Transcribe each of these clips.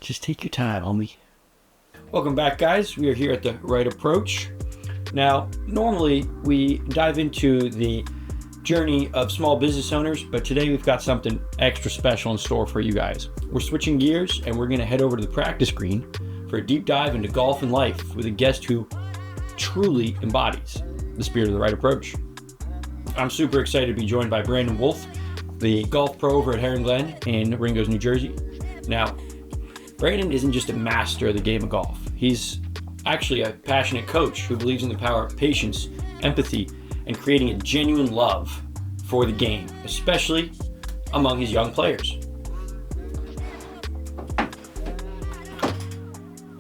Just take your time, homie. Welcome back, guys. We are here at the Right Approach. Now, normally we dive into the journey of small business owners, but today we've got something extra special in store for you guys. We're switching gears and we're going to head over to the practice green for a deep dive into golf and life with a guest who truly embodies the spirit of the right approach. I'm super excited to be joined by Brandon Wolffe, the golf pro over at Heron Glen in Ringoes, New Jersey. Now, Brandon isn't just a master of the game of golf. He's actually a passionate coach who believes in the power of patience, empathy, and creating a genuine love for the game, especially among his young players.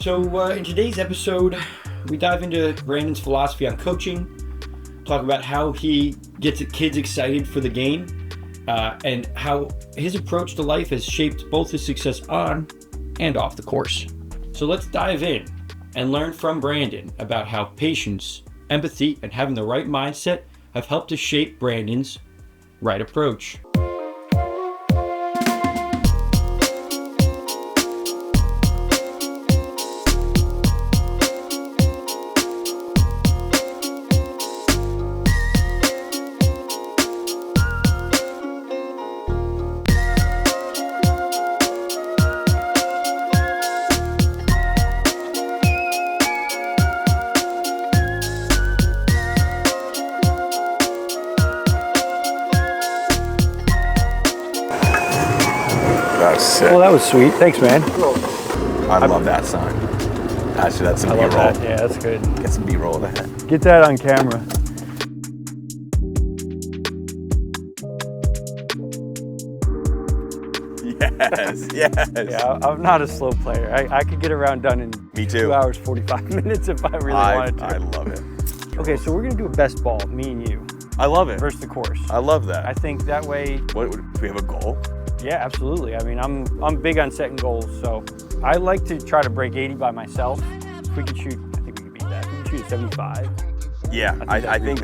So in today's episode, we dive into Brandon's philosophy on coaching, talk about how he gets kids excited for the game, and how his approach to life has shaped both his success on and off the course. So let's dive in and learn from Brandon about how patience, empathy, and having the right mindset have helped to shape Brandon's right approach. Well, that was sweet. Thanks, man. I love that sign. Actually, that's some B-roll. That. Yeah, that's good. Get some B-roll of that. Get that on camera. Yes. Yeah, I'm not a slow player. I could get around done in Me too. 2 hours, 45 minutes if I really wanted to. I love it. Okay, so we're going to do a best ball, me and you, I love it. versus the course. I love that. I think that way... Do we have a goal? Yeah, absolutely. I mean, I'm big on setting goals, so I like to try to break 80 by myself. If we could shoot, I think we could beat that. If we could shoot 75. Yeah, I think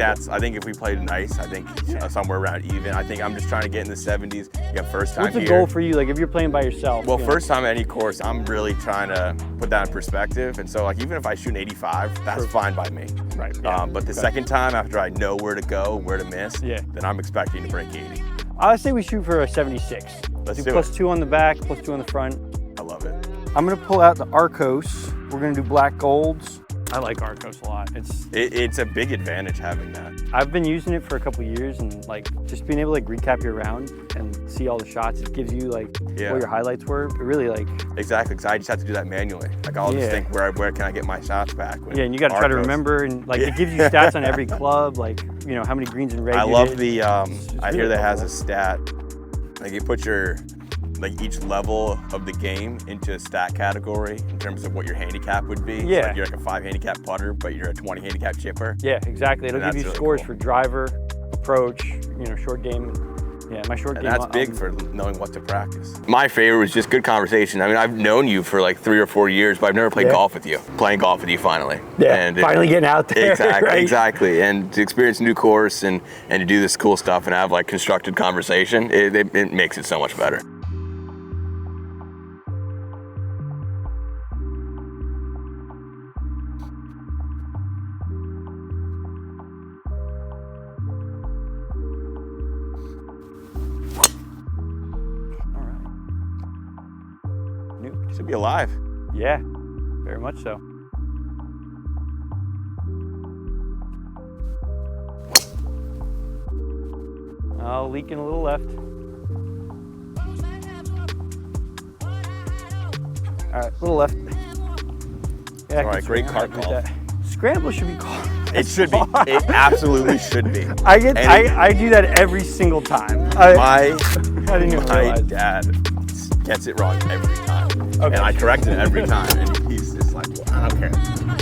if we played nice, I think somewhere around even. I think I'm just trying to get in the 70s. You got first time What's the here. goal for you? Like if you're playing by yourself? Well, first time at any course, I'm really trying to put that in perspective. And so, like, even if I shoot an 85, that's fine by me. Right. Yeah. But the second time, after I know where to go, where to miss, then I'm expecting to break 80. I say we shoot for a 76. Let's do do it. +2 on the back, +2 on the front. I love it. I'm gonna pull out the Arccos. We're gonna do black golds. I like Arccos a lot. It's a big advantage having that. I've been using it for a couple of years, and like just being able to like recap your round and see all the shots, it gives you like what your highlights were. It really like exactly, because I just have to do that manually. Like I'll just think where can I get my shots back? And you got to try to remember, and like it gives you stats on every club, like you know how many greens and reg. I love the. I hear that has a stat. Like you put your each level of the game into a stat category in terms of what your handicap would be. Yeah. So like you're like a 5 handicap putter, but you're a 20 handicap chipper. Yeah, exactly. It'll give you really scores cool. for driver, approach, short game. Yeah, my short game. And that's big for knowing what to practice. My favorite was just good conversation. I mean, I've known you for like 3 or 4 years, but I've never played golf with you. Playing golf with you finally. Yeah, and finally getting out there. Exactly, right? Exactly. And to experience a new course and to do this cool stuff and have like constructed conversation, it makes it so much better. Should be alive. Yeah, very much so. Oh, leaking a little left. All right, a little left. Yeah, all right, great cart call. Scramble should be called. It should be. It absolutely should be. I do that every single time. My dad gets it wrong every time. Okay. And I correct it every time, and he's just like, I don't care.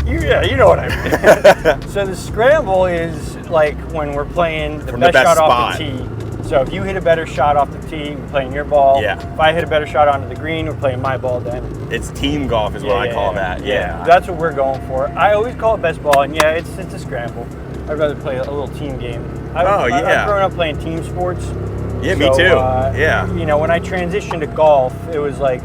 You know what I mean. So the scramble is like when we're playing the best shot off the tee. So if you hit a better shot off the tee, we're playing your ball. Yeah. If I hit a better shot onto the green, we're playing my ball then. It's team golf is what I call that. Yeah. That's what we're going for. I always call it best ball, and it's a scramble. I'd rather play a little team game. I've grown up playing team sports. Yeah, me too. You know, when I transitioned to golf, it was like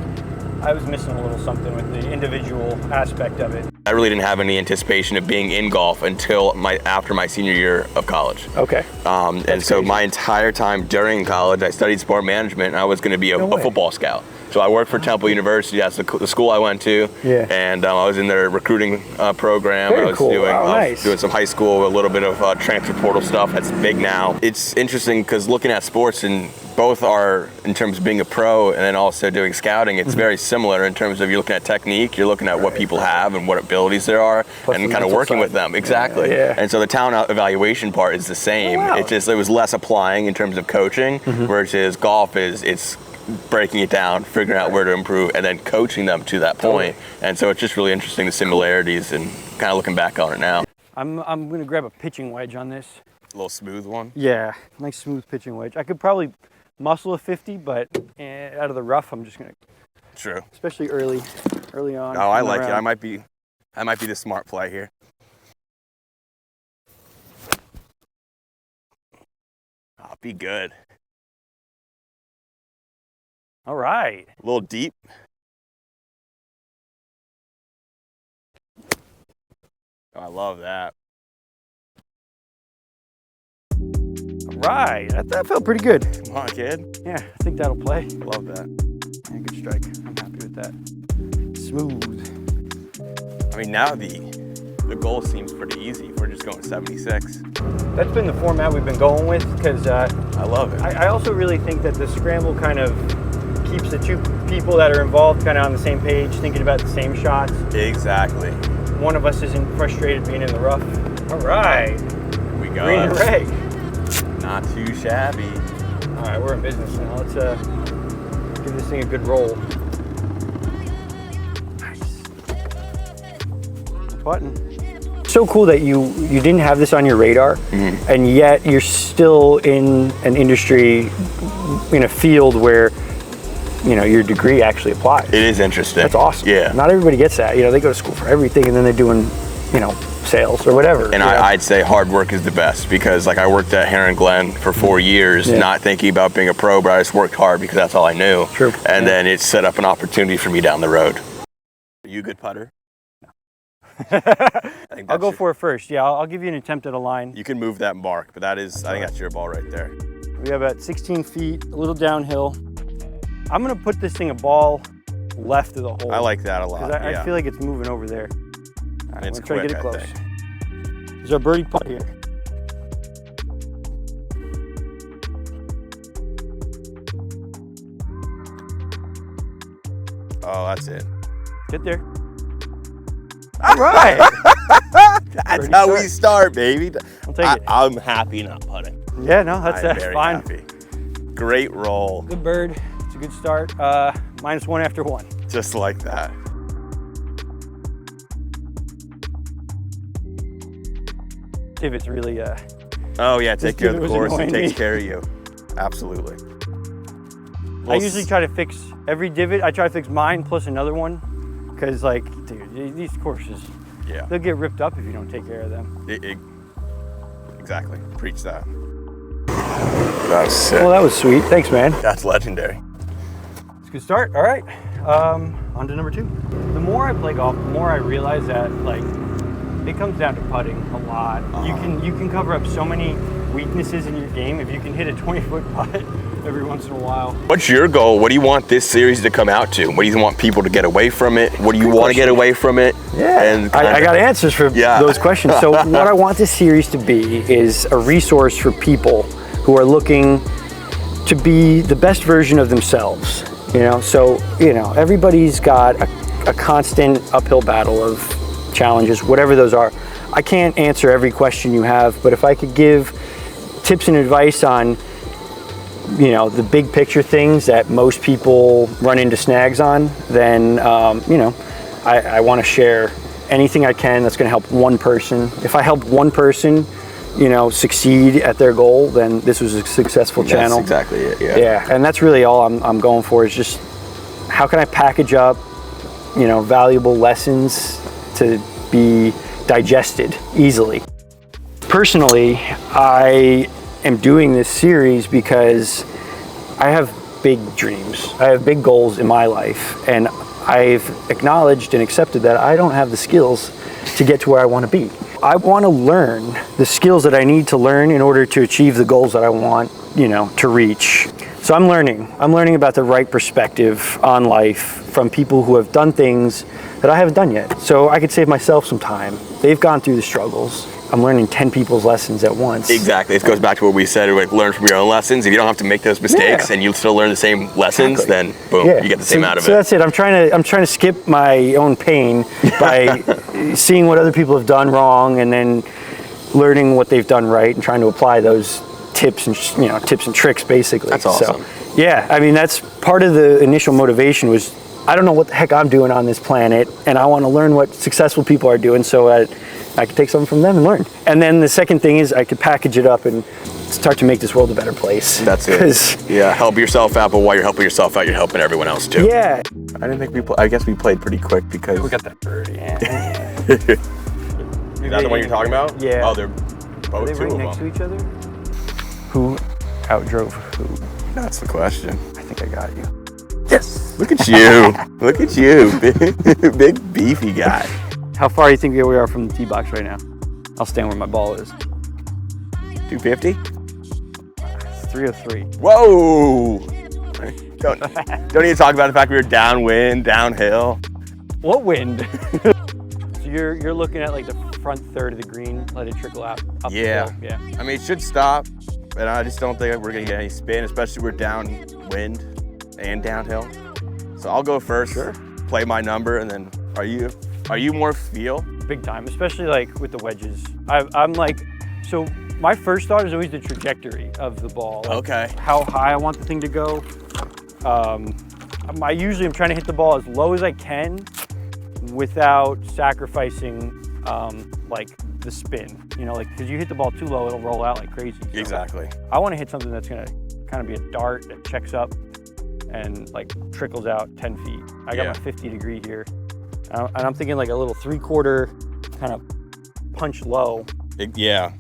I was missing a little something with the individual aspect of it. I really didn't have any anticipation of being in golf until after my senior year of college. Okay. And so my entire time during college, I studied sport management, and I was going to be a football scout. So I worked for Temple University. That's the school I went to. Yeah. And I was in their recruiting program. Very I was cool. doing some high school, a little bit of transfer portal stuff. That's big now. It's interesting because looking at sports, and both are in terms of being a pro and then also doing scouting, it's very similar in terms of you're looking at technique, you're looking at what people have and what abilities there are, plus and kind of working with them. Exactly. Yeah. And so the talent evaluation part is the same. Oh, wow. It was less applying in terms of coaching, versus golf it's breaking it down, figuring out where to improve, and then coaching them to that point. And so it's just really interesting, the similarities, and kind of looking back on it now. I'm going to grab a pitching wedge on this. A little smooth one. Yeah, nice smooth pitching wedge. I could probably muscle a 50, but out of the rough, I'm just going to. True. Especially early on. Oh, I like it. I might be the smart play here. I'll be good. All right. A little deep. Oh, I love that. All right. That felt pretty good. Come on, kid. Yeah, I think that'll play. Love that. Yeah, good strike. I'm happy with that. Smooth. I mean, now the goal seems pretty easy. We're just going 76. That's been the format we've been going with, because I love it. I also really think that the scramble kind of keeps the two people that are involved kind of on the same page, thinking about the same shots. Exactly. One of us isn't frustrated being in the rough. All right. We go. Green and ray. Not too shabby. All right, we're in business now. Let's give this thing a good roll. Nice. Button. So cool that you didn't have this on your radar, and yet you're still in an industry, in a field where your degree actually applies. It is interesting. That's awesome. Yeah. Not everybody gets that. They go to school for everything, and then they're doing, sales or whatever. And I'd say hard work is the best, because I worked at Heron Glen for 4 years, not thinking about being a pro, but I just worked hard because that's all I knew. True. And then it set up an opportunity for me down the road. Are you a good putter? I'll go for it first. Yeah, I'll give you an attempt at a line. You can move that mark, but I think that's your ball right there. We have about 16 feet, a little downhill. I'm gonna put this thing a ball left of the hole. I like that a lot. I feel like it's moving over there. All right, it's try to quick, get it close. I think. There's our birdie putt here. Oh, that's it. Get there. All right. That's how we start, baby. I'll take it. I'm happy not putting. Yeah, no, that's very fine. Happy. Great roll. Good bird. It's a good start. -1 after 1. Just like that. See if it's really Oh yeah, take care of the course. It annoying takes me. care of you. Absolutely. I usually try to fix every divot. I try to fix mine plus another one, because dude, these courses, they'll get ripped up if you don't take care of them. Exactly. Preach that. That was sick. Well, that was sweet. Thanks, man. That's legendary. It's a good start. All right, on to number 2. The more I play golf, the more I realize that it comes down to putting a lot. You can cover up so many weaknesses in your game if you can hit a 20-foot putt every once in a while. What's your goal? What do you want this series to come out to? What do you want people to get away from it? What do you want to get away from it? Yeah, and I got answers for those questions. So what I want this series to be is a resource for people who are looking to be the best version of themselves. So everybody's got a constant uphill battle of challenges, whatever those are. I can't answer every question you have, but if I could give tips and advice on the big picture things that most people run into snags on, then I want to share anything I can that's going to help one person. If I help one person succeed at their goal, then this was a successful channel. That's exactly it. Yeah, and that's really all I'm going for, is just how can I package up valuable lessons to be digested easily. Personally, I am doing this series because I have big dreams. I have big goals in my life, and I've acknowledged and accepted that I don't have the skills to get to where I want to be. I want to learn the skills that I need to learn in order to achieve the goals that I want, to reach. So I'm learning about the right perspective on life from people who have done things that I haven't done yet. So I could save myself some time. They've gone through the struggles. I'm learning 10 people's lessons at once. Exactly. It goes back to what we said, like, learn from your own lessons. If you don't have to make those mistakes and you still learn the same lessons, then boom, you get the same out of it. So that's it. I'm trying to skip my own pain by seeing what other people have done wrong and then learning what they've done right and trying to apply those tips and tricks basically. That's awesome. So, yeah, I mean, that's part of the initial motivation was I don't know what the heck I'm doing on this planet, and I want to learn what successful people are doing so I could take something from them and learn. And then the second thing is I could package it up and start to make this world a better place. That's it. Yeah, help yourself out, but while you're helping yourself out, you're helping everyone else too. Yeah. I didn't think I guess we played pretty quick because... We got that birdie. Yeah. Is that the one you're talking about? Yeah. Oh, they're both Are they two right of next them. to each other? Who outdrove who? That's the question. I think I got you. Yes. Look at you. Look at you. Big beefy guy. How far do you think we are from the tee box right now? I'll stand where my ball is. 250? It's 303. Whoa! Don't even talk about the fact we were downwind, downhill. What wind? So you're looking at like the front third of the green, let it trickle out up the hill. Yeah. I mean, it should stop, and I just don't think we're gonna get any spin, especially we're downwind and downhill. So I'll go first. Sure. Play my number, and then are you more feel? Big time, especially like with the wedges. I'm like, so my first thought is always the trajectory of the ball. Like Okay. how high I want the thing to go. I usually am trying to hit the ball as low as I can without sacrificing like the spin. Like because you hit the ball too low, it'll roll out like crazy. So Exactly. I want to hit something that's gonna kind of be a dart that checks up and like trickles out 10 feet. I got my 50 degree here. And I'm thinking like a little 3/4 kind of punch low. Yeah.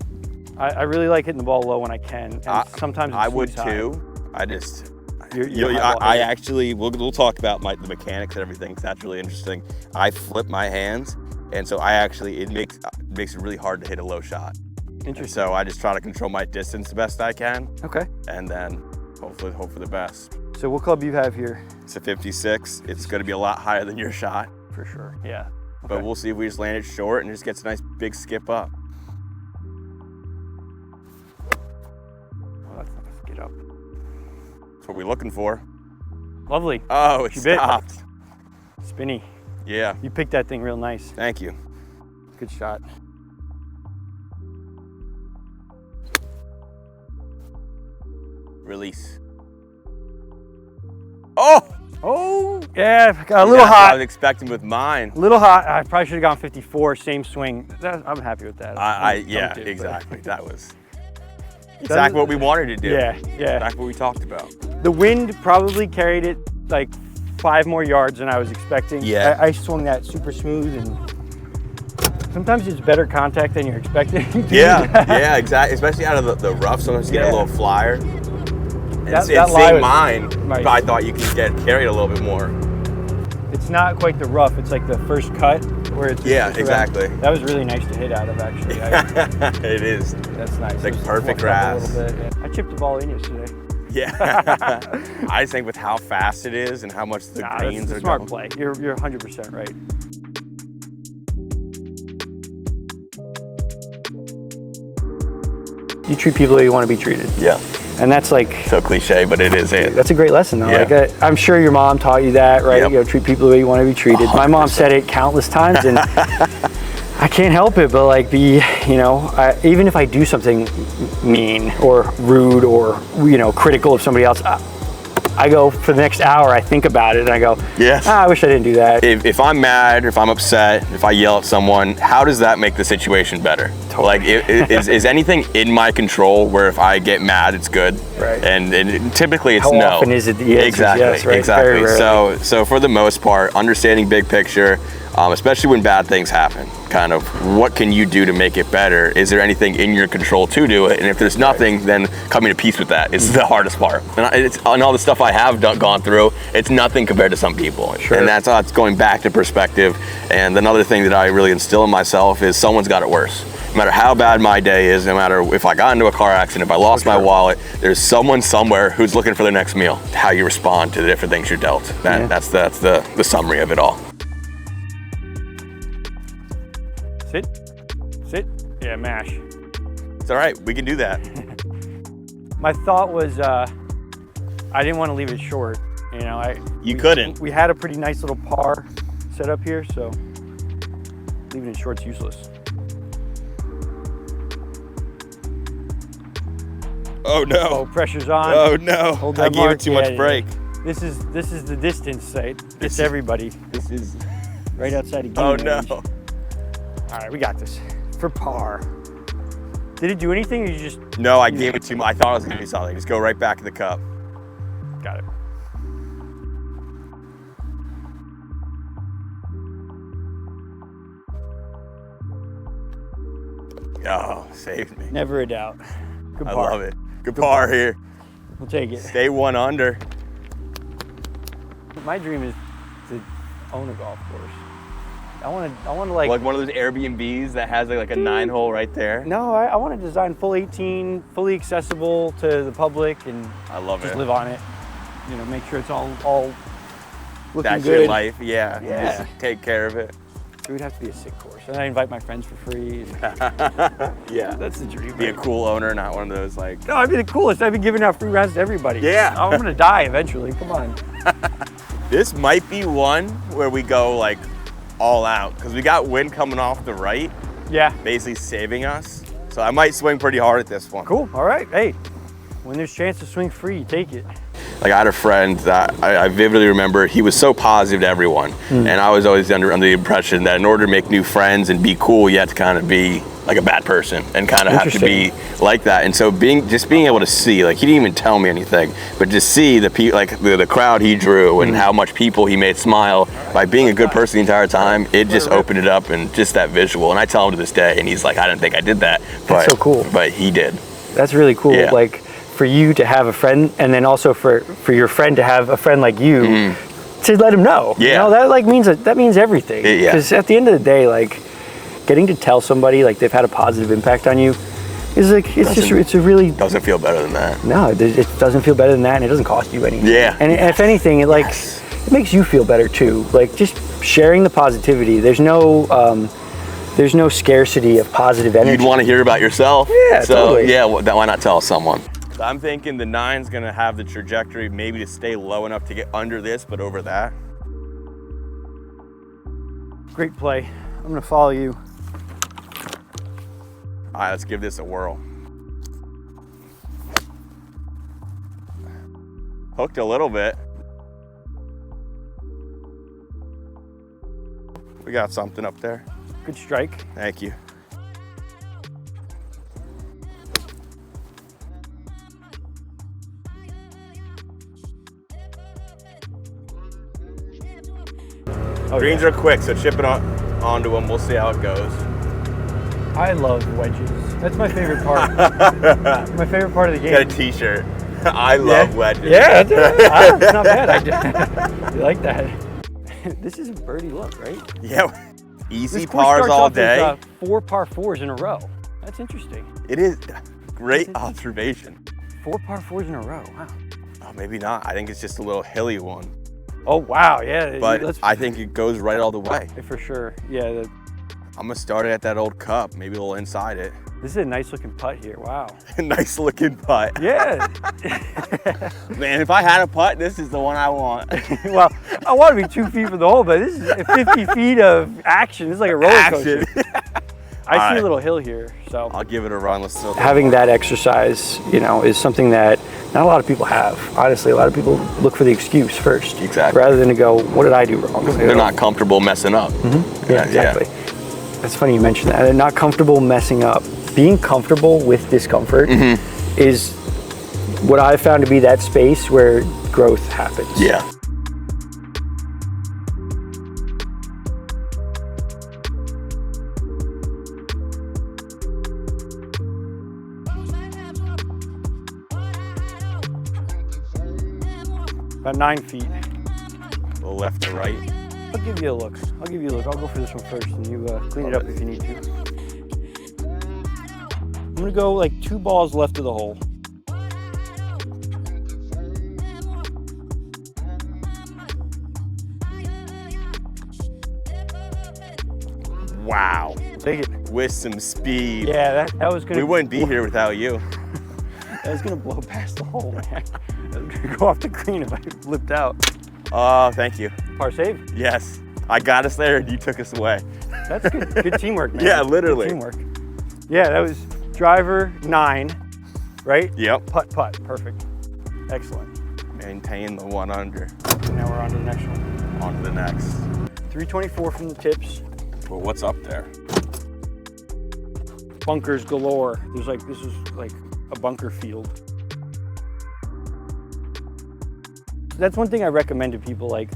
I really like hitting the ball low when I can. And sometimes it's I would high. too. I just... I actually, we'll talk about the mechanics and everything, because that's really interesting. I flip my hands, and so it makes it really hard to hit a low shot. Interesting. So I just try to control my distance the best I can. Okay. And then hopefully hope for the best. So what club you have here? It's a 56. It's going to be a lot higher than your shot. For sure. Yeah. But we'll see if we just land it short and just gets a nice big skip up. Well, that's not a skid up. That's what we're looking for. Lovely. Oh, it stopped. Spinny. Yeah. You picked that thing real nice. Thank you. Good shot. Release. Oh! Oh, yeah, got a little hot. I was expecting with mine. A little hot. I probably should have gone 54, same swing. I'm happy with that. Yeah, exactly. That was exactly what we wanted to do. Yeah. Exactly what we talked about. The wind probably carried it like 5 more yards than I was expecting. Yeah. I swung that super smooth, and sometimes it's better contact than you're expecting. Yeah, exactly. Especially out of the rough, sometimes you get a little flyer. And that seeing mine, I thought you could get carried a little bit more. It's not quite the rough, it's like the first cut where it's exactly. That was really nice to hit out of, actually. It is. That's nice. It's like perfect grass. I chipped the ball in yesterday. Yeah. I just think with how fast it is and how much the greens are smart play. You're 100% right. You treat people the way you want to be treated. Yeah. And that's like... So cliche, but it is it. That's a great lesson though. Yeah. Like I'm sure your mom taught you that, right? Yep. Treat people the way you want to be treated. 100%. My mom said it countless times, and I can't help it but like even if I do something mean or rude or, critical of somebody else, I go for the next hour, I think about it and I go, I wish I didn't do that. If I'm mad, if I'm upset, if I yell at someone, how does that make the situation better? Totally. Like, is anything in my control where if I get mad, it's good? Right. And typically it's how no. How often is it the answer? Exactly, yes, right? exactly. So for the most part, understanding big picture, especially when bad things happen, kind of what can you do to make it better? Is there anything in your control to do it? And if there's nothing, then coming to peace with that is the hardest part. And all the stuff I have gone through, it's nothing compared to some people. Sure. And that's going back to perspective. And another thing that I really instill in myself is someone's got it worse. No matter how bad my day is, no matter if I got into a car accident, if I lost my wallet, there's someone somewhere who's looking for their next meal. How you respond to the different things you're dealt. That's the summary of it all. Sit. Yeah, mash. It's all right, we can do that. My thought was, I didn't want to leave it short. You know, You couldn't. We had a pretty nice little par set up here, so leaving it short's useless. Oh no. Oh, pressure's on. Oh no. Hold I that gave mark. it too much break. This is the distance site. It's everybody. This is Right outside of Oh game no. range. All right, we got this. For par. Did it do anything or you just... No, I gave it too much. I thought it was gonna be something. Just go right back in the cup. Got it. Oh, saved me. Never a doubt. Good I par. love it. Good par here. We'll take it. Stay 1 under. My dream is to own a golf course. I want to like one of those Airbnbs that has like a 9-hole right there. No, I want to design full 18, fully accessible to the public, and I love just it. live on it. You know, make sure it's all looking That's good. your life, yeah. Yeah. Just take care of it. It would have to be a sick course, and I invite my friends for free. Yeah. That's the dream. Be a cool owner, not one of those like. No, I'd be the coolest. I'd be giving out free rounds to everybody. Yeah. I'm gonna die eventually. Come on. This might be one where we go like all out because we got wind coming off the right, Yeah. basically saving us. So I might swing pretty hard at this one. Cool. All right. Hey, when there's chance to swing free, you take it. Like I had a friend that I vividly remember, he was so positive to everyone. And I was always under the impression that in order to make new friends and be cool, you have to kind of be like a bad person and kind of have to be like that. And so being able to see, like he didn't even tell me anything, but just see the crowd he drew and how much people he made smile by being a good person the entire time, it just opened it up and just that visual. And I tell him to this day, and he's like, I didn't think I did that. But, That's so cool. But he did. That's really cool. Yeah. Like for you to have a friend, and then also for your friend to have a friend like you to let him know. Yeah. You know, that means everything. Yeah. Because at the end of the day, like getting to tell somebody like they've had a positive impact on you is like it's a really Doesn't feel better than that. no. It doesn't feel better than that, and it doesn't cost you anything. Yeah. And if anything, it it makes you feel better too. Like just sharing the positivity. There's no scarcity of positive energy. You'd want to hear about yourself. Yeah, so, totally. Yeah, why not tell someone? I'm thinking the 9's gonna have the trajectory maybe to stay low enough to get under this, but over that. Great play. I'm gonna follow you. All right, let's give this a whirl. Hooked a little bit. We got something up there. Good strike. Thank you. Oh, Greens yeah. are quick, so chip it onto them. We'll see how it goes. I love wedges. That's my favorite part. My favorite part of the game. Got a t-shirt. I love wedges. Yeah, it's not bad. You like that? This is a birdie look, right? Yeah, easy This course pars starts all off day. as, 4 par 4s in a row. That's interesting. It is great observation. 4 par 4s in a row. Wow. Oh, maybe not. I think it's just a little hilly one. Oh wow, yeah. But I think it goes right all the way. For sure. Yeah. I'm gonna start it at that old cup, maybe a little inside it. This is a nice looking putt here. Wow. Nice looking putt. Yeah. Man, if I had a putt, this is the one I want. Well, I want to be 2 feet from the hole, but this is 50 feet of action. This is like a roller coaster. I see a little hill here, so I'll give it a run. Let's having that exercise, is something that not a lot of people have. Honestly, a lot of people look for the excuse first, Exactly. rather than to go, what did I do wrong? They're not comfortable messing up. Yeah, exactly. That's funny you mentioned that. They're not comfortable messing up. Being comfortable with discomfort is what I've found to be that space where growth happens. Yeah. About 9 feet. A little left to right. I'll give you a look. I'll go for this one first, and you clean it up if you need to. I'm gonna go like 2 balls left of the hole. Wow. Take it. With some speed. Yeah, that was gonna. We wouldn't be here without you. That was gonna blow past the hole, man. I was gonna go off the green if I flipped out. Oh, thank you. Par save? Yes. I got us there and you took us away. That's good. Good teamwork, man. Yeah, literally. Good teamwork. Yeah, that was driver 9, right? Yep. Putt. Perfect. Excellent. Maintain the 1 under. Now we're on to the next one. On to the next. 324 from the tips. Well, what's up there? Bunkers galore. This is like a bunker field. That's one thing I recommend to people, like,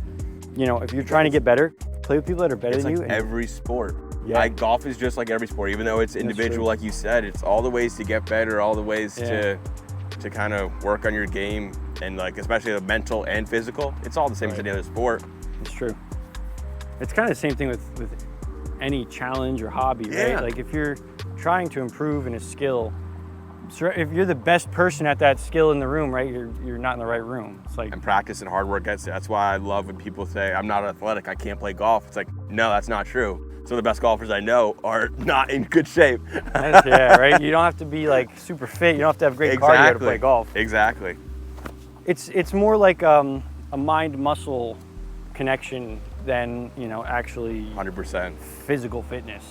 you know, if you're trying to get better, play with people that are better It's than like you. every sport. Yeah. Golf is just like every sport, even though it's individual, like you said. It's all the ways to get better, all the ways to kind of work on your game, and like especially the mental and physical. It's all the same as any other sport. It's true. It's kind of the same thing with any challenge or hobby, right? Like if you're trying to improve in a skill, if you're the best person at that skill in the room, right, you're not in the right room. It's like, and practice and hard work. That's why I love when people say, I'm not athletic, I can't play golf. It's like, no, that's not true. Some of the best golfers I know are not in good shape. Yeah, right? You don't have to be like super fit. You don't have to have great cardio to play golf. Exactly. It's more like a mind-muscle connection than, you know, actually 100%. Physical fitness.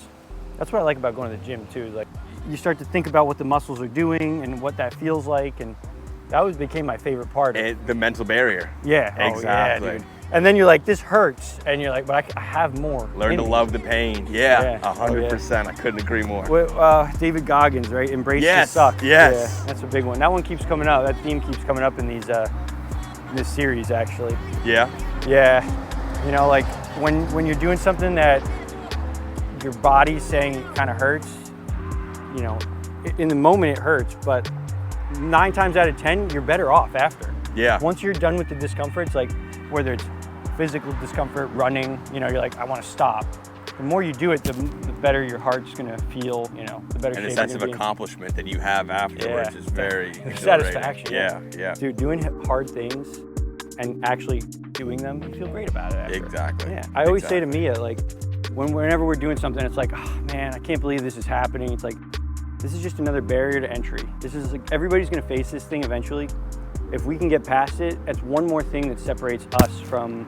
That's what I like about going to the gym too. Like, you start to think about what the muscles are doing and what that feels like, and that always became my favorite part. The mental barrier. Yeah. Exactly. Oh, yeah, dude. And then you're like, this hurts, and you're like, but I have more. Learn to love the pain. Yeah, 100%. I couldn't agree more. David Goggins, right? Embrace the suck. Yes. Yeah, that's a big one. That one keeps coming up. That theme keeps coming up in this series, actually. Yeah. Yeah. You know, like when you're doing something that your body's saying it kind of hurts, you know, in the moment it hurts, but 9 times out of 10, you're better off after. Yeah. Once you're done with the discomfort, it's like, whether it's physical discomfort, running, you know, you're like, I want to stop. The more you do it, the better your heart's going to feel, you know, the better shape. And a sense of accomplishment that you have afterwards is very satisfaction. Yeah. Dude, doing hard things and actually doing them, you feel great about it after. Exactly. Yeah. I always say to Mia, like, whenever we're doing something, it's like, oh man, I can't believe this is happening. It's like, this is just another barrier to entry. This is like, everybody's going to face this thing eventually. If we can get past it, that's one more thing that separates us from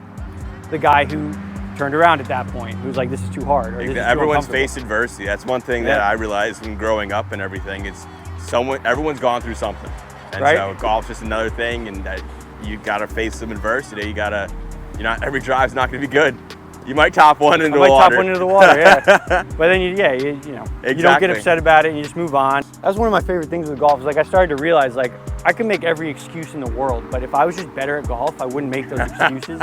the guy who turned around at that point, who's like, this is too hard. Or, this is too everyone's faced adversity. That's one thing that I realized when growing up and everything. It's everyone's gone through something. And so golf's just another thing, and that you gotta face some adversity. Every drive's not gonna be good. You might top one into the water. Top one into the water, yeah. But then you don't get upset about it and you just move on. That's one of my favorite things with golf. Is like I started to realize, like, I can make every excuse in the world, but if I was just better at golf, I wouldn't make those excuses.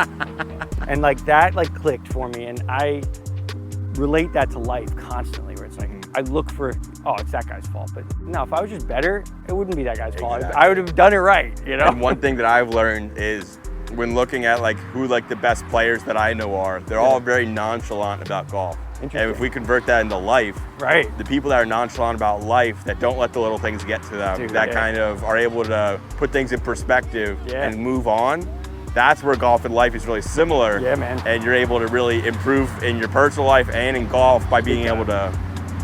And like that clicked for me, and I relate that to life constantly, where it's like I look for, oh, it's that guy's fault. But no, if I was just better, it wouldn't be that guy's fault. I would have done it right, you know? And one thing that I've learned is when looking at like who like the best players that I know are, they're all very nonchalant about golf. And if we convert that into life, the people that are nonchalant about life, that don't let the little things get to them, kind of are able to put things in perspective and move on, that's where golf and life is really similar. Yeah, man. And you're able to really improve in your personal life and in golf by being able to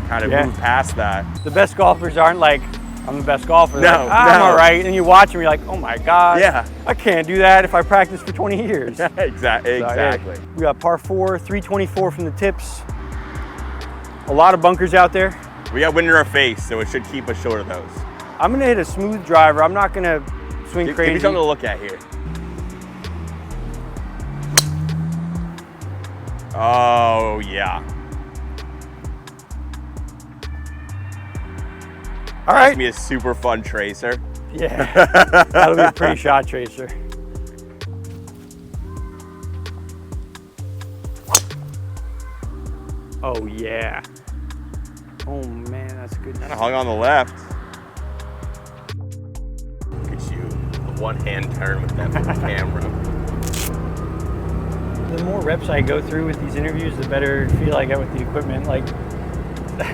kind of move past that. The best golfers aren't like, I'm the best golfer. No, I'm all right. And you watch them, you're like, oh my God. Yeah. I can't do that if I practice for 20 years. Exactly. We got par 4, 324 from the tips. A lot of bunkers out there. We got wind in our face, so it should keep us short of those. I'm gonna hit a smooth driver. I'm not gonna swing crazy. Give me something to look at here. Oh, yeah. All right. That's me a super fun tracer. Yeah, that'll be a pretty shot tracer. Oh yeah. Oh man, that's a good. Kind of hung on the left. Look at you, a one-hand turn with that camera. the more reps I go through with these interviews, the better feel I get with the equipment. Like,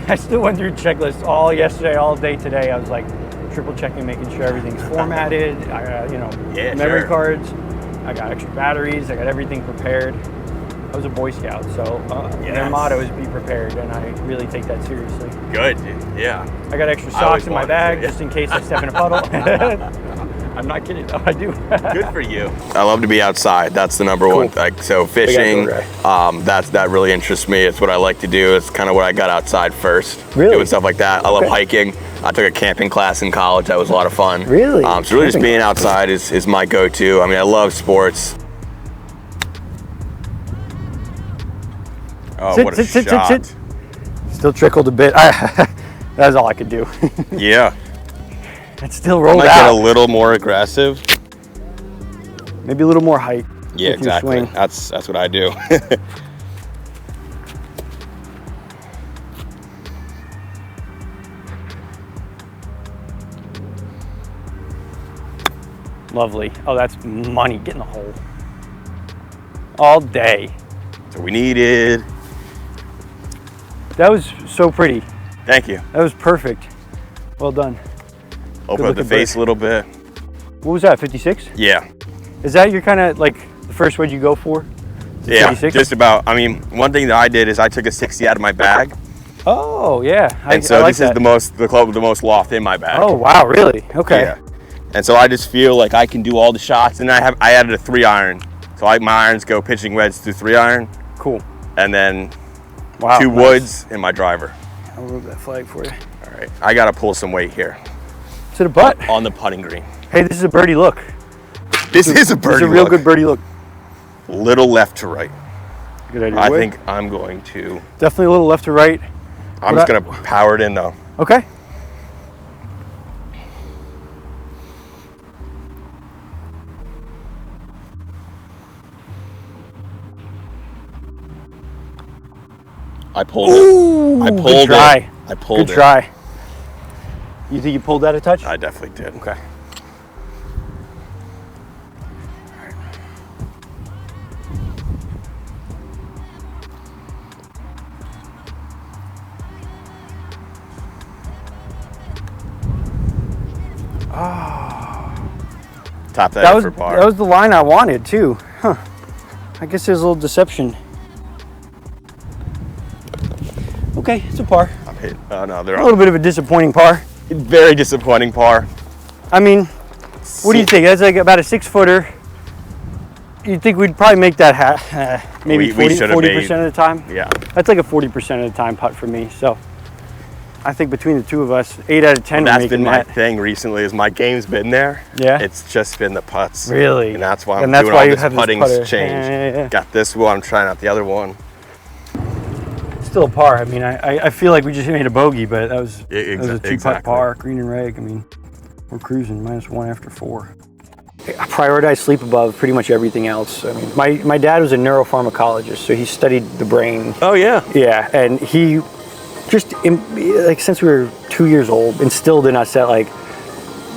I still went through checklists all yesterday, all day today. I was like triple checking, making sure everything's formatted. I got, memory cards. I got extra batteries. I got everything prepared. I was a Boy Scout, so their motto is be prepared, and I really take that seriously. Good, yeah. I got extra socks in my bag just in case I step in a puddle. I'm not kidding, though, I do. Good for you. I love to be outside. That's the number one. Like, so fishing, that really interests me. It's what I like to do. It's kind of what I got outside first. Really? Doing stuff like that. I love hiking. I took a camping class in college. That was a lot of fun. Really? So really just being outside is my go-to. I mean, I love sports. Oh, what a shot. Sit. Still trickled a bit. That's all I could do. Yeah. It still rolled out. I might get a little more aggressive. Maybe a little more height. Yeah, exactly. That's what I do. Lovely. Oh, that's money. Get in the hole. All day. That's what we needed. That was so pretty. Thank you. That was perfect. Well done. Open up the face a little bit. What was that, 56? Yeah. Is that your kind of like the first wedge you go for? Yeah, 56? just about. I mean, one thing that I did is I took a 60 out of my bag. Oh, yeah. And so this is the most loft in my bag. Oh, wow, really? Okay. Yeah. And so I just feel like I can do all the shots, and I added a 3-iron. So my irons go pitching wedge through 3-iron. Cool. And then 2 woods and my driver. I'll move that flag for you. All right, I got to pull some weight here. To the butt. On the putting green. Hey, this is a birdie look. This is a birdie look. This is a real good birdie look. Little left to right. Good idea. I think I'm going to. Definitely a little left to right. I'm just going to power it in though. Okay. I pulled it. I pulled good try. it. I pulled good try. You think you pulled that a touch? I definitely did. Okay. Top that in for par. That was the line I wanted too. Huh. I guess there's a little deception. Okay, it's a par. I'm hit. Oh no, they're a little bit of a disappointing par. Very disappointing par. I mean, what do you think? That's like about a 6-footer. You'd think we'd probably make that maybe 40% of the time? Yeah. That's like a 40% of the time putt for me. So I think between the two of us, 8 out of 10 That's been my thing recently is my game's been there. Yeah. It's just been the putts. Really? And that's why I'm doing all this putting change. Yeah. Got this one, I'm trying out the other one. Still a par. I mean, I feel like we just made a bogey, but that was a 2-putt par, green and reg. I mean, we're cruising, -1 after 4. I prioritize sleep above pretty much everything else. I mean, my dad was a neuropharmacologist, so he studied the brain. Oh yeah. Yeah, and he just, like, since we were 2 years old, instilled in us that, like,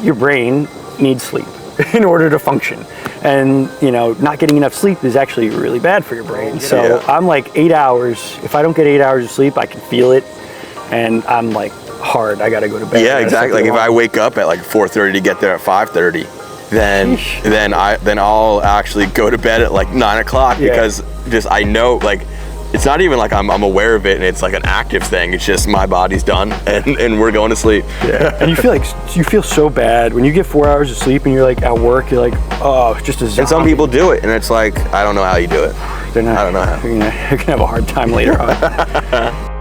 your brain needs sleep in order to function. And, you know, not getting enough sleep is actually really bad for your brain. So I'm like 8 hours. If I don't get 8 hours of sleep, I can feel it. And I'm like, hard, I gotta go to bed. Yeah, exactly. Like if I wake up at like 4:30 to get there at 5:30, then I'll actually go to bed at like 9 o'clock because just I know, like, it's not even like I'm aware of it and it's like an active thing. It's just my body's done and we're going to sleep. Yeah. And you feel so bad when you get 4 hours of sleep and you're like at work, you're like, oh, just a zombie. And some people do it and it's like, I don't know how you do it. I don't know how. You're gonna have a hard time later on.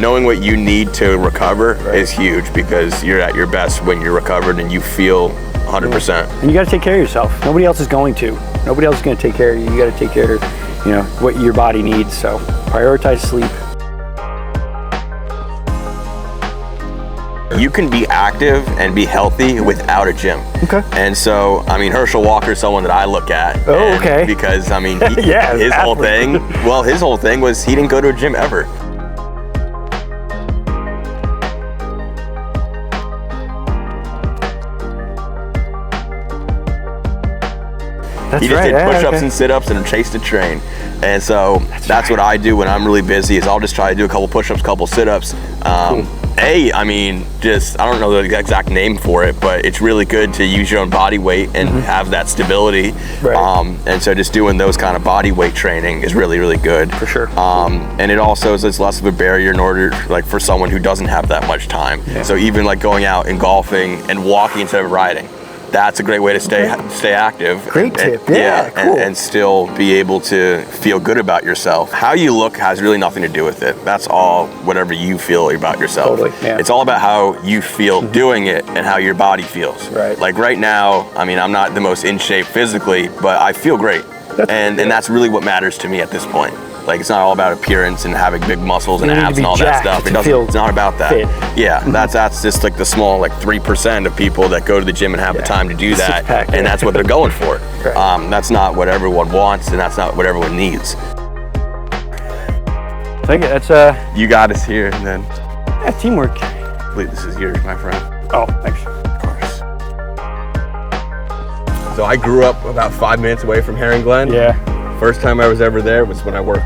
Knowing what you need to recover is huge because you're at your best when you're recovered and you feel 100%. And you got to take care of yourself. Nobody else is going to. Nobody else is going to take care of you. You got to take care of, you know, what your body needs. So prioritize sleep. You can be active and be healthy without a gym. Okay. And so, I mean, Herschel Walker's someone that I look at. Oh, okay. Because, I mean, his whole thing was he didn't go to a gym ever. He just did push-ups and sit-ups and chased a train. And so that's what I do when I'm really busy, is I'll just try to do a couple push-ups, couple sit-ups. Cool. I mean, just, I don't know the exact name for it, but it's really good to use your own body weight and have that stability. Right. And so just doing those kind of body weight training is really, really good. For sure. And it also is less of a barrier in order, like, for someone who doesn't have that much time. Yeah. So even like going out and golfing and walking instead of riding, that's a great way to stay active. Great tip. Yeah, cool. And still be able to feel good about yourself. How you look has really nothing to do with it. That's all whatever you feel about yourself. Totally. Yeah. It's all about how you feel doing it and how your body feels. Right. Like right now, I mean, I'm not the most in shape physically, but I feel great. And that's really what matters to me at this point. Like, it's not all about appearance and having big muscles and abs and all that stuff. It's not about that. Fit. Yeah, that's just like the small, like 3% of people that go to the gym and have the time to do that, and that's what they're going for. Right. That's not what everyone wants, and that's not what everyone needs. Thank you. That's You got us here, and then teamwork. I believe this is yours, my friend. Oh, thanks. Of course. So I grew up about 5 minutes away from Heron Glen. Yeah. First time I was ever there was when I worked.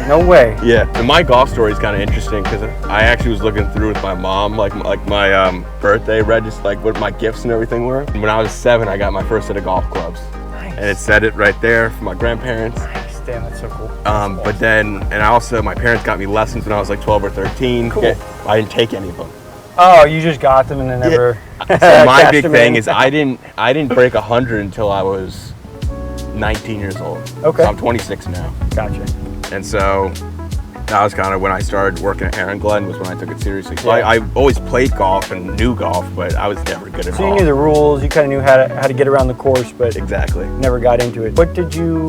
No way. Yeah, and my golf story is kind of interesting because I actually was looking through with my mom, like my birthday register, like what my gifts and everything were. And when I was 7, I got my first set of golf clubs. Nice. And it said it right there from my grandparents. Nice, damn, that's so cool. But then, and also my parents got me lessons when I was like 12 or 13. Cool. I didn't take any of them. Oh, you just got them and then never. So my big thing is I didn't break 100 until I was 19 years old. Okay. So I'm 26 now. Gotcha. And so that was kind of when I started working at Heron Glen, was when I took it seriously. So I always played golf and knew golf, but I was never good at So you knew the rules, you kind of knew how to get around the course, but exactly never got into it. What did you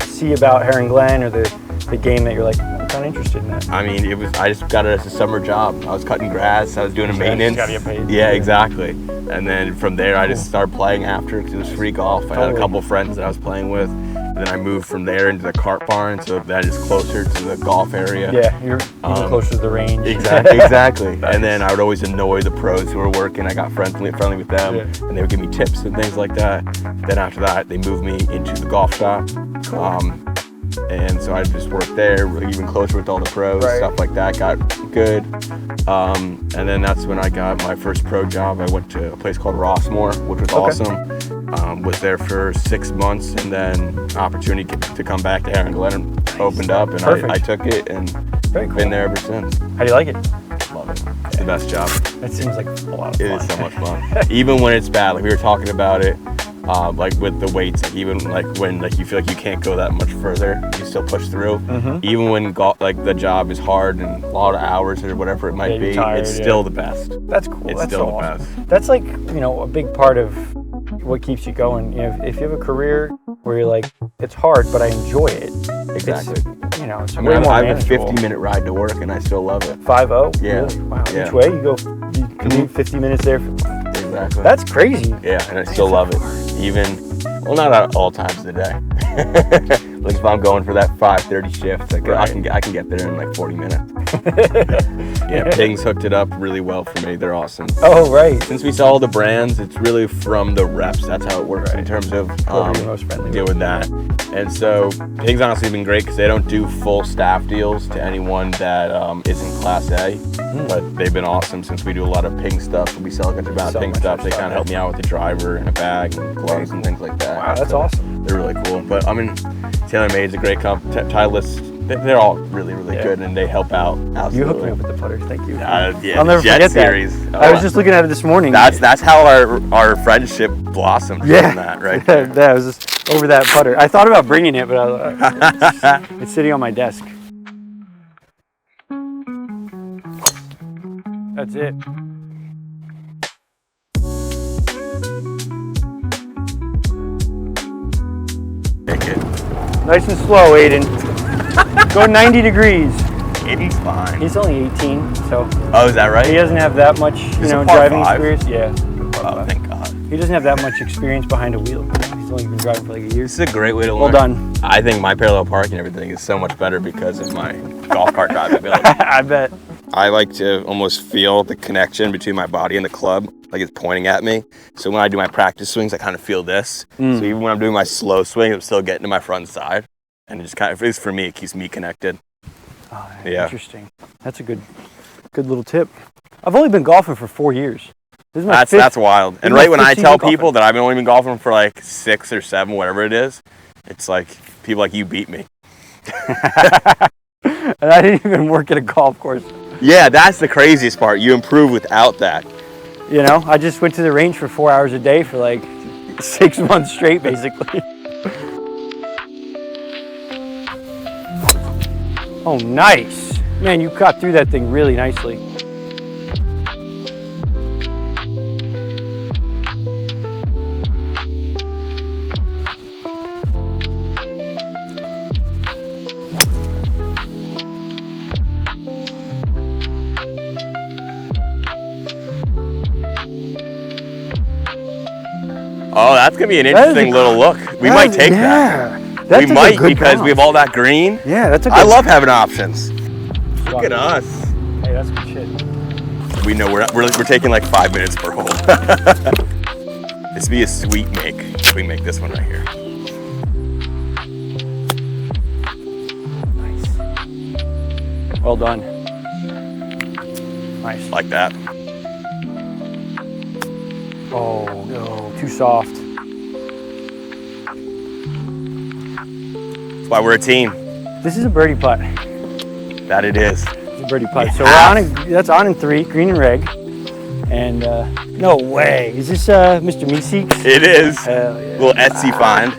see about Heron Glen or the game that you're like, I'm kind of interested in that? I mean, I just got it as a summer job. I was cutting grass, I was doing maintenance. Gotta get paid. Yeah, exactly. And then from there, I just started playing after because it was free golf. I had a couple friends that I was playing with. And then I moved from there into the cart barn, so that is closer to the golf area. Yeah, you're even closer to the range. Exactly. Nice. And then I would always annoy the pros who were working. I got friendly with them, and they would give me tips and things like that. Then after that, they moved me into the golf shop. Cool. And so I just worked there, even closer with all the pros, stuff like that. Got good. And then that's when I got my first pro job. I went to a place called Rossmore, which was awesome. Was there for 6 months, and then opportunity to come back to Heron Glen opened up, and I took it, and been there ever since. How do you like it? Love it. It's the best job. It seems like a lot of fun. It is so much fun. Even when it's bad, like we were talking about it, like with the weights, like even like when like you feel like you can't go that much further, you still push through. Even when like the job is hard and a lot of hours or whatever it might be, it's still the best. That's cool. It's still the best. That's like, a big part of what keeps you going. If you have a career where you're like, it's hard, but I enjoy it. Exactly. It's I mean, I have a 50-minute ride to work, and I still love it. 5-0? Yeah. Really? Wow. Yeah. Each way you commute 50 minutes there. Exactly. That's crazy. Yeah, and I still love it. Not at all times of the day. Like if I'm going for that 5:30 shift, like I can get there in like 40 minutes. Yeah, Ping's hooked it up really well for me. They're awesome. Oh, right. Since we saw all the brands, it's really from the reps. That's how it works in terms of doing that. And so Ping's honestly been great because they don't do full staff deals to anyone that isn't Class A. But they've been awesome since we do a lot of Ping stuff. We sell a good amount of Ping stuff. They kind of help me out with the driver and a bag and gloves and things like that. Wow, that's awesome. They're really cool. But I mean, TaylorMade's a great company. Titleist, they're all really, really good, and they help out. Absolutely. You hooked me up with the putter. Thank you. Yeah, I'll never forget series. That. I was just looking at it this morning. That's how our friendship blossomed. Yeah, from that, right? That was just over that putter. I thought about bringing it, but it's sitting on my desk. That's it. Take it. Nice and slow, Aiden. Go 90 degrees. 80's fine. He's only 18, so. Oh, is that right? He doesn't have that much, driving experience. Yeah. Oh, thank God. He doesn't have that much experience behind a wheel. He's only been driving for like a year. This is a great way to learn. Well done. I think my parallel parking and everything is so much better because of my golf cart driving ability. I bet. I like to almost feel the connection between my body and the club, like it's pointing at me. So when I do my practice swings, I kind of feel this. So even when I'm doing my slow swing, I'm still getting to my front side. And it just kind of, at least for me, it keeps me connected. Oh, yeah. Interesting. That's a good little tip. I've only been golfing for 4 years. This is my That's wild. And right when I tell people that I've only been golfing for like 6 or 7, whatever it is, it's like people like, you beat me. And I didn't even work at a golf course. Yeah, that's the craziest part. You improve without that. You know, I just went to the range for 4 hours a day for like 6 months straight, basically. Oh, nice. Man, you cut through that thing really nicely. Oh, that's going to be an interesting little look. We might take that. We might because we have all that green. Yeah, that's a good. I love having options. Look at us. Hey, that's good shit. We know we're taking like 5 minutes per hole. This would be a sweet make if we make this one right here. Nice. Well done. Nice. Like that. Oh no, too soft. That's why we're a team. This is a birdie putt. That it is. It's a birdie putt. So that's on in 3, green and reg. And no way. Is this Mr. Meeseeks? It is. Hell yeah. Little Etsy find.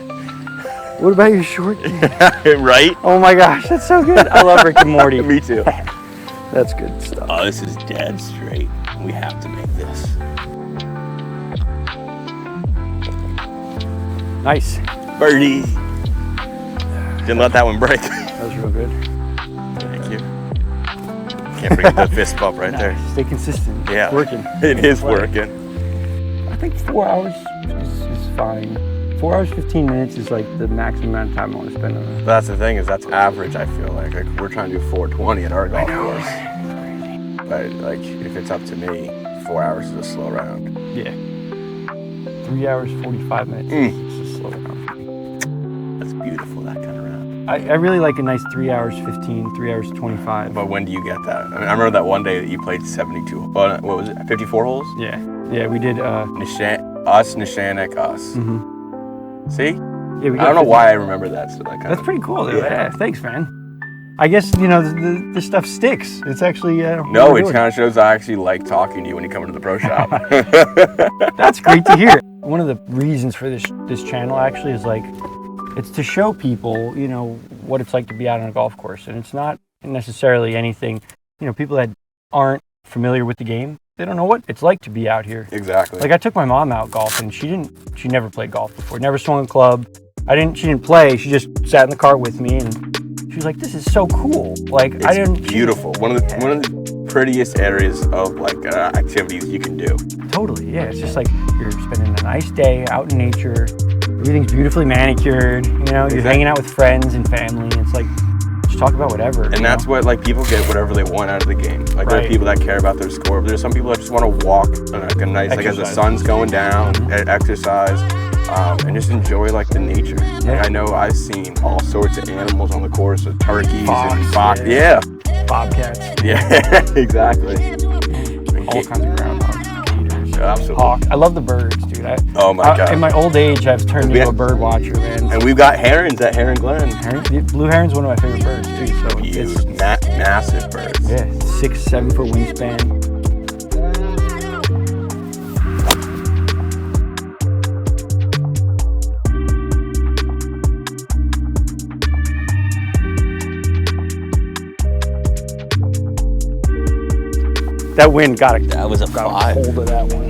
What about your short? Right? Oh my gosh, that's so good. I love Rick and Morty. Me too. That's good stuff. Oh, this is dead straight. We have to make this. Nice. Birdie. Didn't let that one break. That was real good. Thank you. Can't forget the fist bump right there. Stay consistent. Yeah. It's working. It is working. I think 4 hours is fine. 4 hours, 15 minutes is like the maximum amount of time I want to spend on it. That's the thing, is that's average, I feel like. Like we're trying to do 420 at our golf course. But like if it's up to me, 4 hours is a slow round. Yeah. 3 hours, 45 minutes is a slow round for me. That's beautiful, that kind of round. I really like a nice 3 hours 15, 3 hours 25. But when do you get that? I mean, I remember that one day that you played 72, what was it, 54 holes? Yeah. Yeah, we did. Nishanik, us. Mm-hmm. See? Yeah, we I don't know why I remember that. So that's pretty cool. Yeah, thanks, man. I guess, you know, this stuff sticks. It's actually... no, it kind of shows I actually like talking to you when you come into the pro shop. That's great to hear. One of the reasons for this channel actually is like, it's to show people, you know, what it's like to be out on a golf course. And it's not necessarily anything, you know, people that aren't familiar with the game, they don't know what it's like to be out here. Exactly. Like I took my mom out golfing. She never played golf before, never swung a club. She didn't play. She just sat in the cart with me and she was like, this is so cool. Like it's beautiful. One of the prettiest areas of like activities you can do. Totally, yeah. It's just like you're spending a nice day out in nature. Everything's beautifully manicured. You know, you're hanging out with friends and family. It's like, just talk about whatever. And that's what, like, people get whatever they want out of the game. Like, there are people that care about their score, but there's some people that just want to walk on like a nice, like as the sun's going down, exercise, and just enjoy like the nature. Yeah. Like, I know I've seen all sorts of animals on the course, with turkeys and fox. Yeah. Bobcats. Yeah, exactly. All kinds of groundhogs, gators, absolutely. Hawk. I love the birds, dude. Oh my God. In my old age, I've turned into a bird watcher, man. And we've got herons at Heron Glen. Blue heron's one of my favorite birds, too. So it's massive birds. Yeah, 6-7 foot wingspan. That wind got a hold of that one.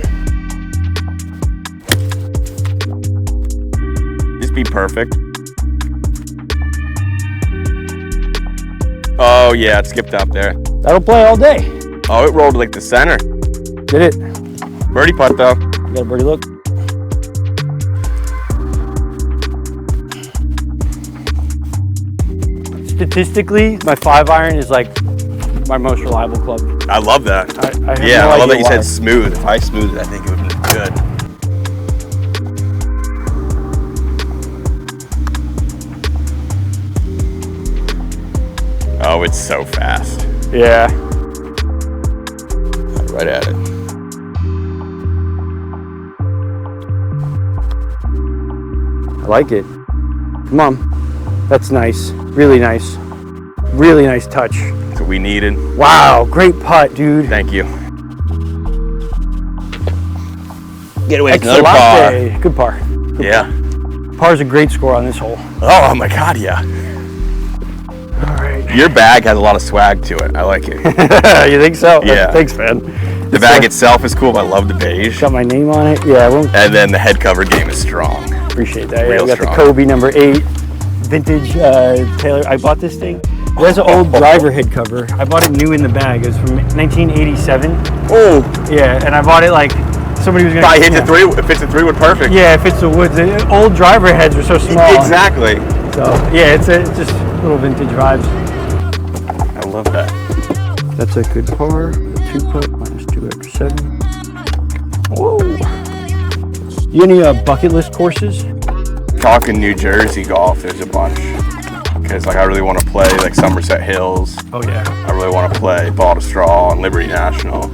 Just be perfect. Oh yeah, it skipped up there. That'll play all day. Oh, it rolled like the center. Did it? Birdie putt though. You got a birdie look? Statistically, my 5-iron is like my most reliable club. I love that. I love that you said smooth. If I smoothed it, I think it would be good. Oh, it's so fast. Yeah. Right at it. I like it. Come on. That's nice. Really nice. Really nice touch. That's what we needed. Wow, great putt, dude. Thank you. Get away with another par. Good par. Yeah. Par's a great score on this hole. Oh my God, yeah. All right. Your bag has a lot of swag to it. I like it. You think so? Yeah. Thanks, man. The bag itself is cool, but I love the beige. Got my name on it. Yeah. And then the head cover game is strong. Appreciate that. Yeah, Real we got strong. the Kobe number 8 vintage Taylor. I bought this thing. It has an old driver head cover. I bought it new in the bag. It was from 1987. Oh. Yeah, and I bought it like somebody was gonna. Probably hit the 3. It fits the 3 wood perfect. Yeah, it fits the woods. The old driver heads are so small. Exactly. So yeah, it's just little vintage vibes. I love that. That's a good par. 2 putt minus 2 after 7. Whoa. You any bucket list courses? Talking New Jersey golf, there's a bunch. Because like I really want to play like Somerset Hills. Oh yeah. I really want to play Ball to Straw and Liberty National.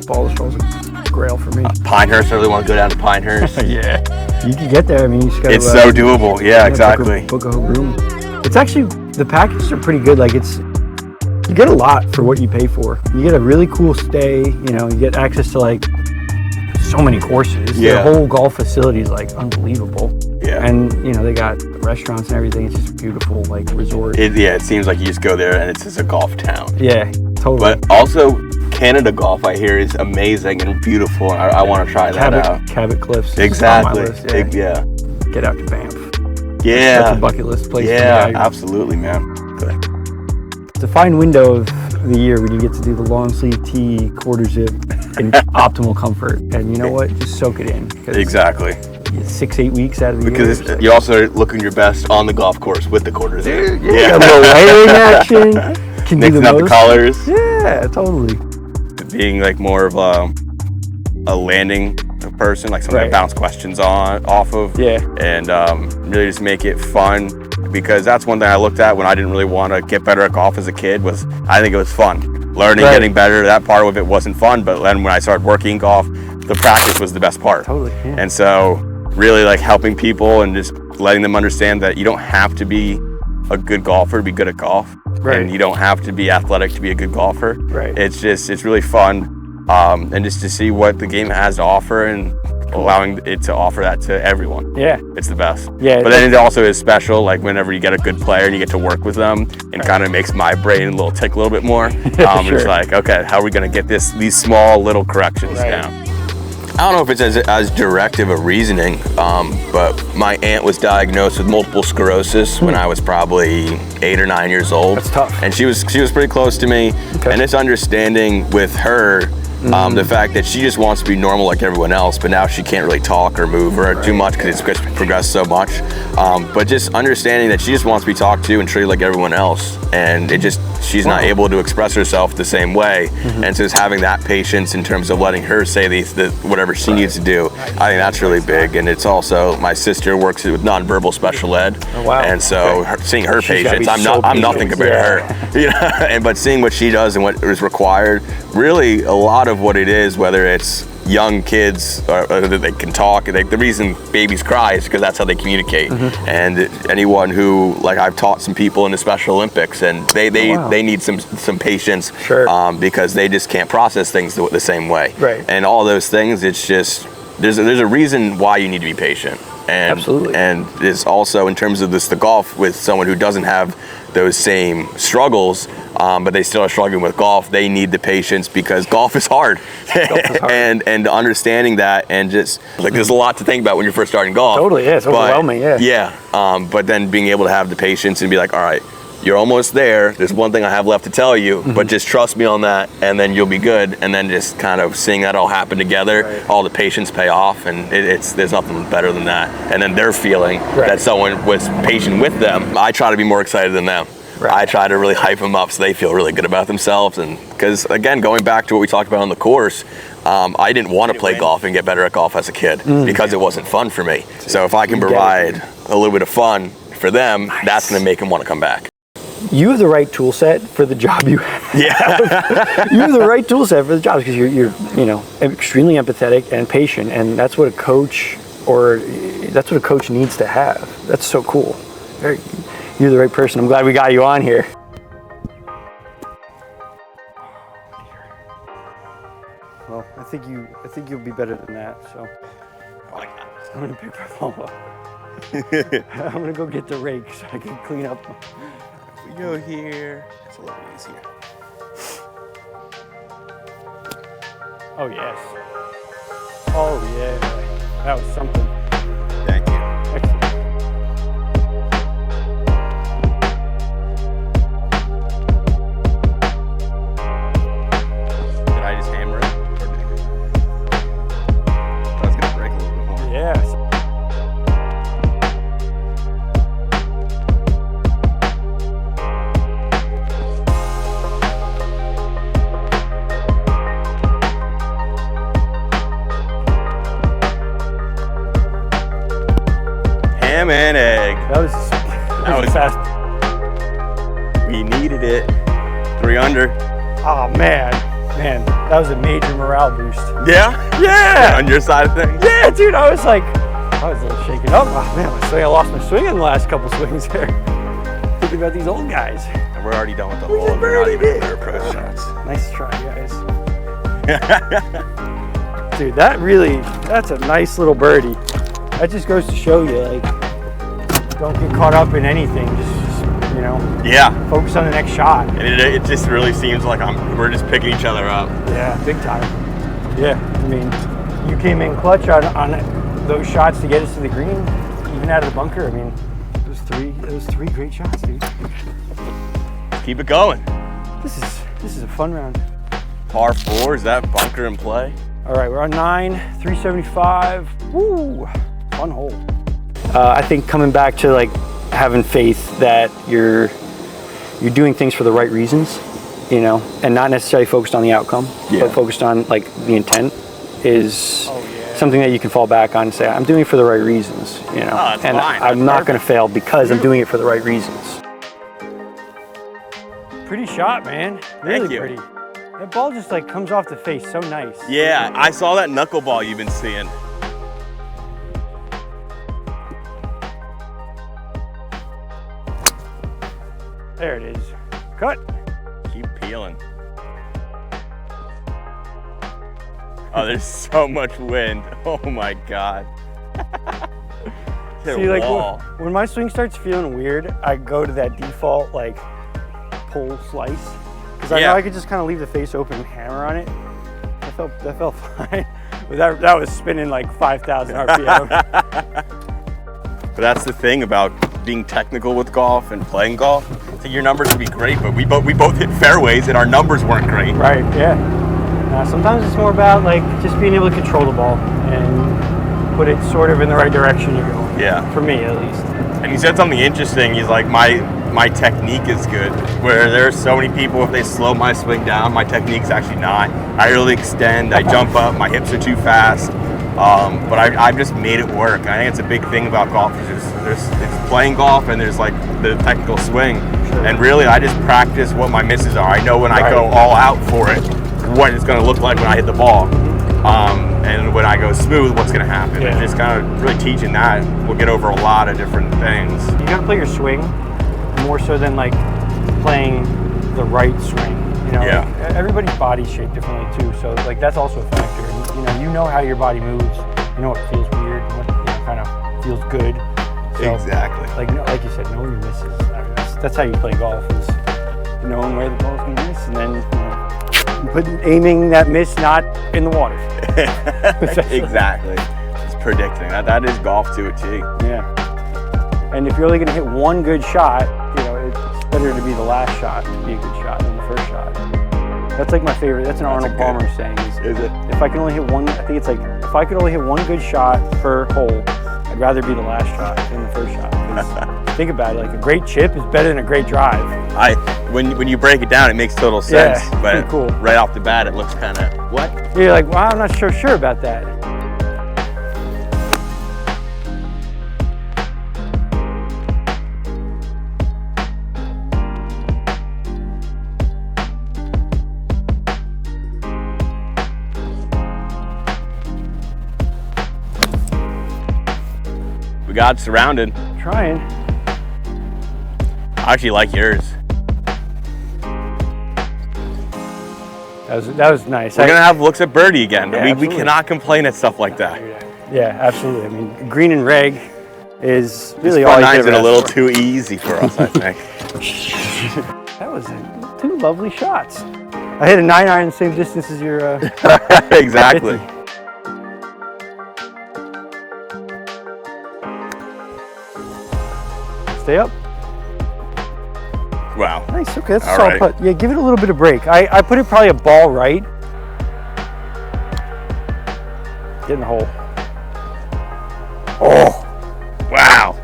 Ball to Straw's a grail for me. Pinehurst, I really want to go down to Pinehurst. Yeah. You can get there. I mean, you just gotta. It's so doable. Yeah, exactly. Book a whole room. It's actually, the packages are pretty good. Like you get a lot for what you pay for. You get a really cool stay. You know, you get access to like so many courses. Yeah. The whole golf facility is like unbelievable. Yeah. And you know, they got restaurants and everything. It's just a beautiful like resort. It seems like you just go there and it's just a golf town. Yeah, totally. But also Canada golf, I hear, is amazing and beautiful. I want to try that out. Cabot Cliffs. Exactly. On my list, yeah. Get out to Banff. Yeah. That's a bucket list place. Yeah, absolutely, man. It's a fine window of the year when you get to do the long sleeve tee, quarter zip, in optimal comfort. And you know what? Just soak it in. Exactly. 6-8 weeks out of the year. Because you also are looking your best on the golf course with the quarter zip. Yeah. A little layering action. Can mixing up the colors. Yeah, totally. Being like more of a landing person, like something to bounce questions off of. Yeah. And really just make it fun, because that's one thing I looked at when I didn't really want to get better at golf as a kid. Was I think it was fun. Learning, getting better, that part of it wasn't fun, but then when I started working golf, the practice was the best part. Totally. Yeah. And so really like helping people and just letting them understand that you don't have to be a good golfer to be good at golf. Right. And you don't have to be athletic to be a good golfer. Right. It's really fun. And just to see what the game has to offer and allowing it to offer that to everyone. Yeah. It's the best. Yeah. But then it also is special, like whenever you get a good player and you get to work with them, and kind of makes my brain a little tick a little bit more. Sure. It's like, okay, how are we going to get these small little corrections down? I don't know if it's as direct of a reasoning, but my aunt was diagnosed with multiple sclerosis when I was probably 8 or 9 years old. That's tough. And she was pretty close to me. Okay. And it's understanding with her, the fact that she just wants to be normal like everyone else, but now she can't really talk or move or too much because it's progressed so much. But just understanding that she just wants to be talked to and treated like everyone else, and she's not able to express herself the same way. And so just having that patience in terms of letting her say whatever she needs to do, I think that's really big. And it's also, my sister works with nonverbal special ed, and so seeing her patience, I'm nothing compared to her, you know. But seeing what she does and what is required, really a lot of what it is, whether it's young kids or they can talk, the reason babies cry is because that's how they communicate. And anyone who, like, I've taught some people in the Special Olympics, and they need some patience, because they just can't process things the same way. Right. And all those things, it's just there's a reason why you need to be patient. And absolutely. And it's also in terms of the golf with someone who doesn't have those same struggles, but they still are struggling with golf. They need the patience because golf is hard. and understanding that, and just like there's a lot to think about when you're first starting golf. Totally, yeah, it's overwhelming. But then being able to have the patience and be like, all right, you're almost there. There's one thing I have left to tell you, but just trust me on that, and then you'll be good. And then just kind of seeing that all happen together, all the patience pay off, and there's nothing better than that. And then they're feeling that someone was patient with them. I try to be more excited than them. I try to really hype them up so they feel really good about themselves. And because, again, going back to what we talked about on the course, I didn't want to play golf and get better at golf as a kid because it wasn't fun for me. So if I can provide a little bit of fun for them, that's going to make them want to come back. You have the right tool set for the job you have. Yeah. You have the right tool set for the job because you're extremely empathetic and patient, and that's what a coach needs to have. That's so cool. You're the right person. I'm glad we got you on here. Well, I think you'll be better than that. So I'm gonna pick my ball up. I'm gonna go get the rake so I can clean up. We go here. It's a little easier. Oh yes. Oh yeah. That was something. Thank you. Excellent. Did I just hammer it? I was gonna break a little bit more. Yes. Ham and egg. That was fast. We needed it. 3 under. Oh man, that was a major morale boost. Yeah? On your side of things? Yeah, dude, I was a little shaken up. Oh man, I lost my swing in the last couple swings there. Thinking about these old guys. And we're already done with the hole. We're not even in their approach shots. Nice try, guys. Dude, that's a nice little birdie. That just goes to show you, like, don't get caught up in anything. Just focus on the next shot. And it just really seems like we're just picking each other up. Yeah, big time. Yeah, I mean, you came in clutch on those shots to get us to the green, even out of the bunker. I mean, it was three great shots, dude. Keep it going. This is a fun round. Par 4, is that bunker in play? All right, we're on 9, 375. Woo, fun hole. I think coming back to like having faith that you're doing things for the right reasons, and not necessarily focused on the outcome, but focused on like the intent is something that you can fall back on and say, I'm doing it for the right reasons, and fine. I'm not going to fail because I'm doing it for the right reasons. Pretty shot, man. Really Thank you. Pretty. That ball just like comes off the face so nice. Yeah, I saw that knuckleball you've been seeing. There it is. Cut. Keep peeling. Oh, there's so much wind. Oh my God. See, like when my swing starts feeling weird, I go to that default like pull slice because I know I could just kind of leave the face open and hammer on it. That felt fine, but that was spinning like 5,000 RPM. But that's the thing about being technical with golf and playing golf. So your numbers would be great, but we both hit fairways and our numbers weren't great. Right. Yeah. Sometimes it's more about like just being able to control the ball and put it sort of in the right direction you're going. Yeah. For me, at least. And he said something interesting. He's like, my technique is good. Where there's so many people, if they slow my swing down, my technique's actually not. I really extend, I jump up, my hips are too fast. But I've just made it work. I think it's a big thing about golf. There's playing golf and there's like the technical swing. Sure. And really, I just practice what my misses are. I know when I go all out for it, what it's going to look like when I hit the ball. And when I go smooth, what's going to happen. And just kind of really teaching that, we'll get over a lot of different things. You got to play your swing more so than like playing the right swing. Like, everybody's body's shaped differently too. So like that's also a factor. You know how your body moves. You know what feels weird, what kind of feels good. So, exactly. Like you said, knowing your misses. I mean, that's how you play golf, is knowing where the ball's going to miss, and then aiming that miss not in the water. Exactly. It's predicting. That is golf to a T. Yeah. And if you're only going to hit one good shot, it's better to be the last shot to be a good shot than the first shot. That's like my favorite. That's an Arnold Palmer saying. Is it? If I can only hit one, I think it's like, if I could only hit one good shot per hole, I'd rather be the last shot than the first shot. think about it, like a great chip is better than a great drive. When you break it down, it makes total sense. Yeah, but pretty cool. Right off the bat, it looks kind of what? You're like, well, I'm not sure about that. We got surrounded. Trying. I actually like yours. That was nice. We're gonna have looks at birdie again. Yeah, we cannot complain at stuff like that. Yeah, absolutely. I mean, green and reg is really This all front you nine's can a little ask too easy for us, I think. for. That was 2 lovely shots. I hit a 9-iron the same distance as your. Exactly. 50. Stay up. Wow. Nice. Okay, that's a All solid right. putt. Yeah, give it a little bit of break. I put it probably a ball right. Get in the hole. Oh. Wow.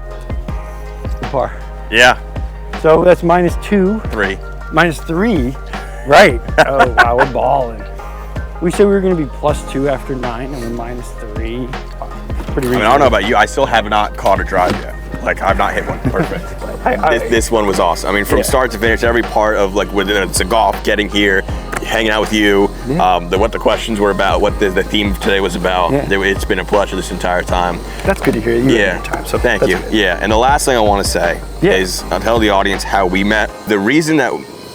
Good par. Yeah. So that's -2. 3. -3. Right. Oh wow, we're balling. We said we were going to be +2 after 9, and we're -3. Pretty reasonable. I mean, I don't know about you. I still have not caught a drive yet. Like, I've not hit one perfect. This one was awesome. I mean, from start to finish, every part of like whether it's a golf, getting here, hanging out with you, what the questions were about, what the theme today was about. Yeah. It's been a pleasure this entire time. That's good to hear. You Yeah. Time, so Thank that's you. good. Yeah. And the last thing I want to say is I'll tell the audience how we met. The reason that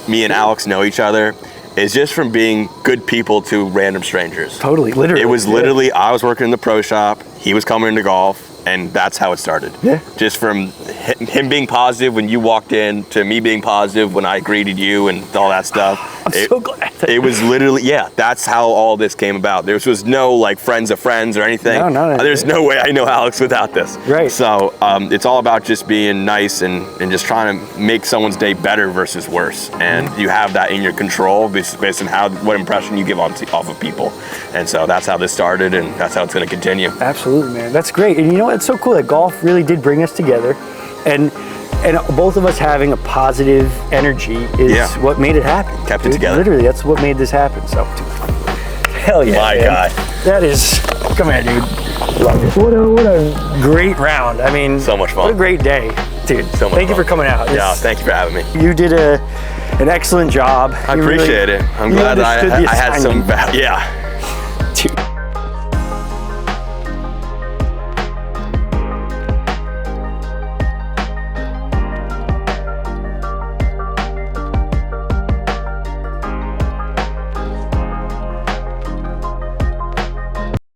me and Alex know each other is just from being good people to random strangers. Totally, literally. It was literally, I was working in the pro shop, he was coming into golf, and that's how it started. Yeah. Just from him being positive when you walked in to me being positive when I greeted you and all that stuff. I'm so glad. It was literally, that's how all this came about. There was no like friends of friends or anything. No. There's no way I know Alex without this. Right. So it's all about just being nice and just trying to make someone's day better versus worse. And you have that in your control based on what impression you give off of people. And so that's how this started, and that's how it's going to continue. Absolutely, man. That's great. And you know what? It's so cool that golf really did bring us together. And both of us having a positive energy is what made it happen. Kept it together. Literally, that's what made this happen. So, hell yeah, My man. God. That is, come here, dude. Love it. What a great round. I mean, So much fun. What a great day, dude. So much Thank you fun. for coming out. Yeah, thank you for having me. You did an excellent job. I appreciate it. I'm glad I had some,